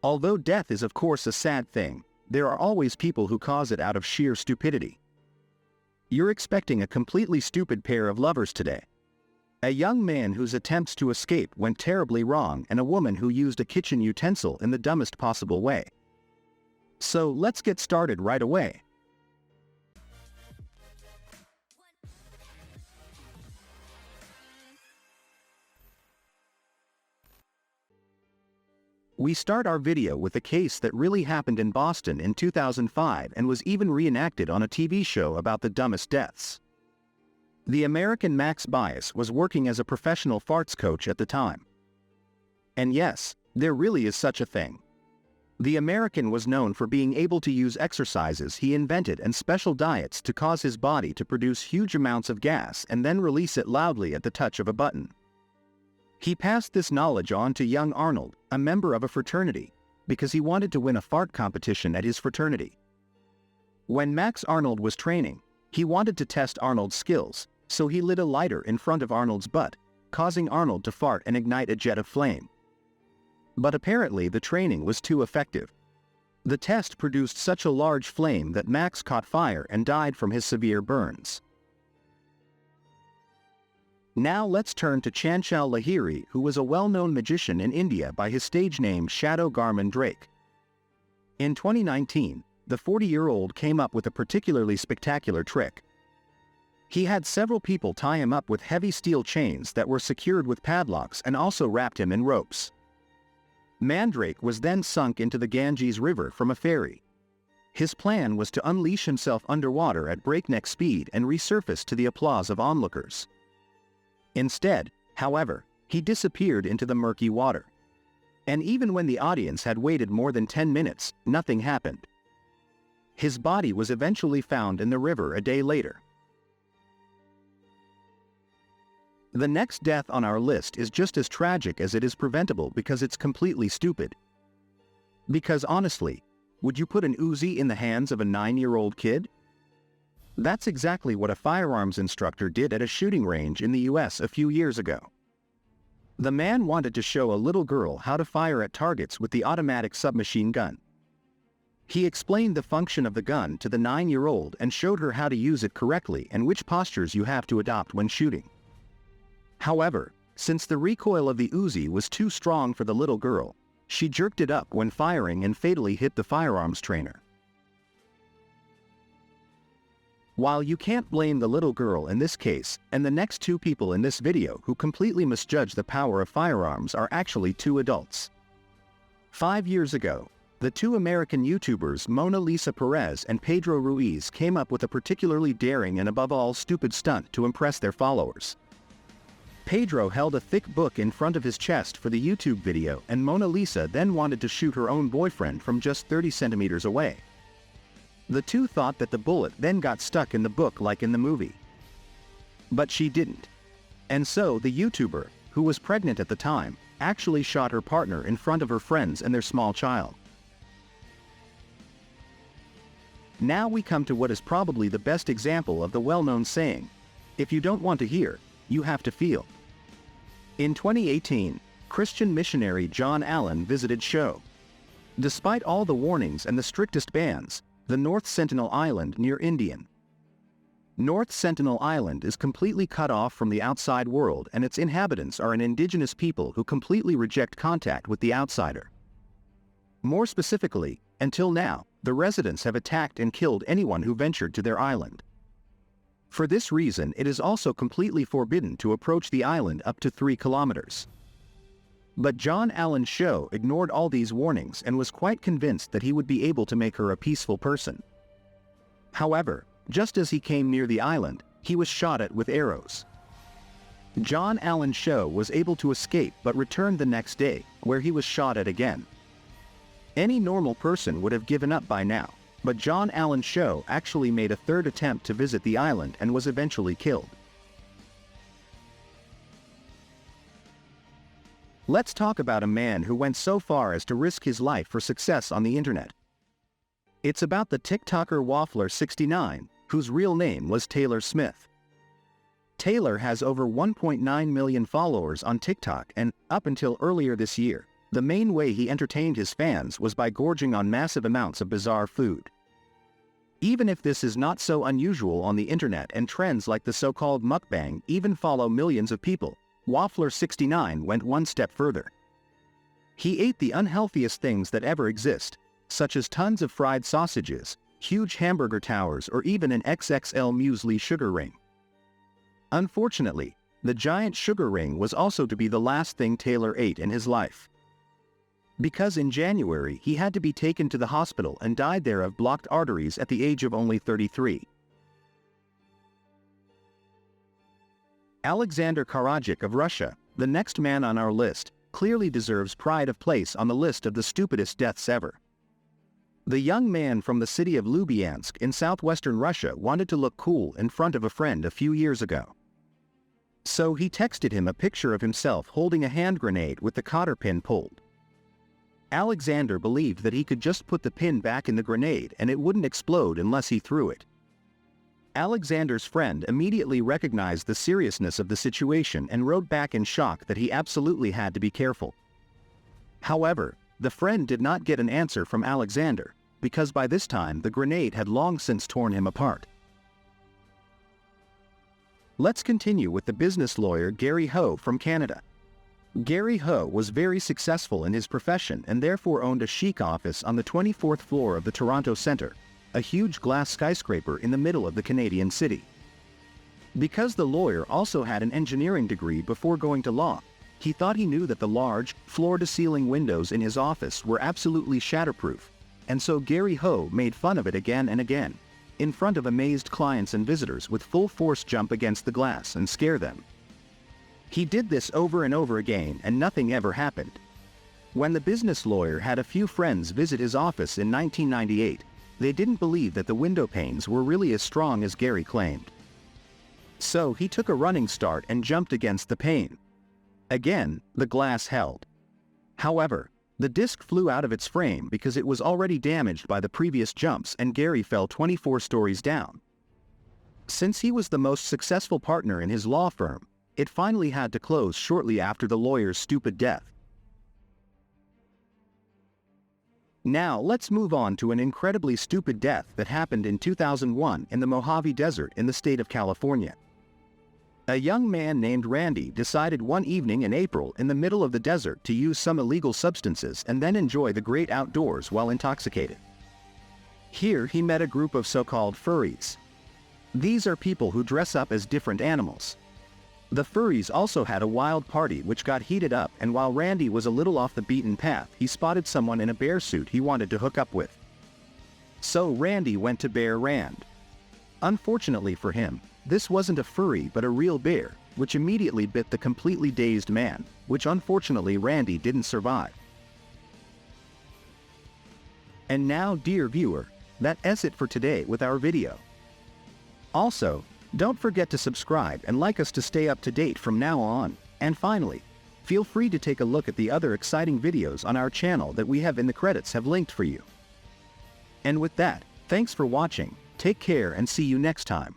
Although death is of course a sad thing, there are always people who cause it out of sheer stupidity. You're expecting a completely stupid pair of lovers today. A young man whose attempts to escape went terribly wrong, and a woman who used a kitchen utensil in the dumbest possible way. So let's get started right away. We start our video with a case that really happened in Boston in 2005 and was even reenacted on a TV show about the dumbest deaths. The American Max Bias was working as a professional farts coach at the time. And yes, there really is such a thing. The American was known for being able to use exercises he invented and special diets to cause his body to produce huge amounts of gas and then release it loudly at the touch of a button. He passed this knowledge on to young Arnold, a member of a fraternity, because he wanted to win a fart competition at his fraternity. When Max Arnold was training, he wanted to test Arnold's skills, so he lit a lighter in front of Arnold's butt, causing Arnold to fart and ignite a jet of flame. But apparently the training was too effective. The test produced such a large flame that Max caught fire and died from his severe burns. Now let's turn to Chanchal Lahiri, who was a well-known magician in India by his stage name Shadow Garman Drake. In 2019, the 40-year-old came up with a particularly spectacular trick. He had several people tie him up with heavy steel chains that were secured with padlocks and also wrapped him in ropes. Mandrake was then sunk into the Ganges River from a ferry. His plan was to unleash himself underwater at breakneck speed and resurface to the applause of onlookers. Instead, however, he disappeared into the murky water. And even when the audience had waited more than 10 minutes, nothing happened. His body was eventually found in the river a day later. The next death on our list is just as tragic as it is preventable because it's completely stupid. Because honestly, would you put an Uzi in the hands of a 9-year-old kid? That's exactly what a firearms instructor did at a shooting range in the US a few years ago. The man wanted to show a little girl how to fire at targets with the automatic submachine gun. He explained the function of the gun to the 9-year-old and showed her how to use it correctly and which postures you have to adopt when shooting. However, since the recoil of the Uzi was too strong for the little girl, she jerked it up when firing and fatally hit the firearms trainer. While you can't blame the little girl in this case, and the next two people in this video who completely misjudge the power of firearms are actually two adults. 5 years ago, the two American YouTubers Mona Lisa Perez and Pedro Ruiz came up with a particularly daring and above all stupid stunt to impress their followers. Pedro held a thick book in front of his chest for the YouTube video, and Mona Lisa then wanted to shoot her own boyfriend from just 30 centimeters away. The two thought that the bullet then got stuck in the book like in the movie. But she didn't. And so the YouTuber, who was pregnant at the time, actually shot her partner in front of her friends and their small child. Now we come to what is probably the best example of the well-known saying, "If you don't want to hear, you have to feel." In 2018, Christian missionary John Allen visited Show. Despite all the warnings and the strictest bans, the North Sentinel Island near Indian. North Sentinel Island is completely cut off from the outside world, and its inhabitants are an indigenous people who completely reject contact with the outsider. More specifically, until now, the residents have attacked and killed anyone who ventured to their island. For this reason, it is also completely forbidden to approach the island up to 3 kilometers. But John Allen's show ignored all these warnings and was quite convinced that he would be able to make her a peaceful person. However, just as he came near the island, he was shot at with arrows. John Allen's show was able to escape but returned the next day, where he was shot at again. Any normal person would have given up by now, but John Allen's show actually made a third attempt to visit the island and was eventually killed. Let's talk about a man who went so far as to risk his life for success on the internet. It's about the TikToker Waffler69, whose real name was Taylor Smith. Taylor has over 1.9 million followers on TikTok and, up until earlier this year, The main way he entertained his fans was by gorging on massive amounts of bizarre food. Even if this is not so unusual on the internet and trends like the so-called mukbang even follow millions of people, Waffler69 went one step further. He ate the unhealthiest things that ever exist, such as tons of fried sausages, huge hamburger towers, or even an XXL muesli sugar ring. Unfortunately, the giant sugar ring was also to be the last thing Taylor ate in his life. Because in January he had to be taken to the hospital and died there of blocked arteries at the age of only 33. Alexander Karajik of Russia, the next man on our list, clearly deserves pride of place on the list of the stupidest deaths ever. The young man from the city of Lubyansk in southwestern Russia wanted to look cool in front of a friend a few years ago. So he texted him a picture of himself holding a hand grenade with the cotter pin pulled. Alexander believed that he could just put the pin back in the grenade and it wouldn't explode unless he threw it. Alexander's friend immediately recognized the seriousness of the situation and wrote back in shock that he absolutely had to be careful. However, the friend did not get an answer from Alexander, because by this time the grenade had long since torn him apart. Let's continue with the business lawyer Gary Ho from Canada. Gary Ho was very successful in his profession and therefore owned a chic office on the 24th floor of the Toronto Centre, a huge glass skyscraper in the middle of the Canadian city. Because the lawyer also had an engineering degree before going to law, he thought he knew that the large, floor-to-ceiling windows in his office were absolutely shatterproof, and so Gary Ho made fun of it again and again, in front of amazed clients and visitors, with full force jump against the glass and scare them. He did this over and over again and nothing ever happened. When the business lawyer had a few friends visit his office in 1998, they didn't believe that the window panes were really as strong as Gary claimed. So he took a running start and jumped against the pane. Again, the glass held. However, the disc flew out of its frame because it was already damaged by the previous jumps and Gary fell 24 stories down. Since he was the most successful partner in his law firm, it finally had to close shortly after the lawyer's stupid death. Now let's move on to an incredibly stupid death that happened in 2001 in the Mojave Desert in the state of California. A young man named Randy decided one evening in April in the middle of the desert to use some illegal substances and then enjoy the great outdoors while intoxicated. Here he met a group of so-called furries. These are people who dress up as different animals. The furries also had a wild party which got heated up, and while Randy was a little off the beaten path, he spotted someone in a bear suit he wanted to hook up with. So Randy went to Bear Rand. Unfortunately for him, this wasn't a furry but a real bear, which immediately bit the completely dazed man, which unfortunately Randy didn't survive. And now, dear viewer, that's it for today with our video. Also, don't forget to subscribe and like us to stay up to date from now on. And finally, feel free to take a look at the other exciting videos on our channel that we have in the credits have linked for you. And with that, thanks for watching, take care and see you next time.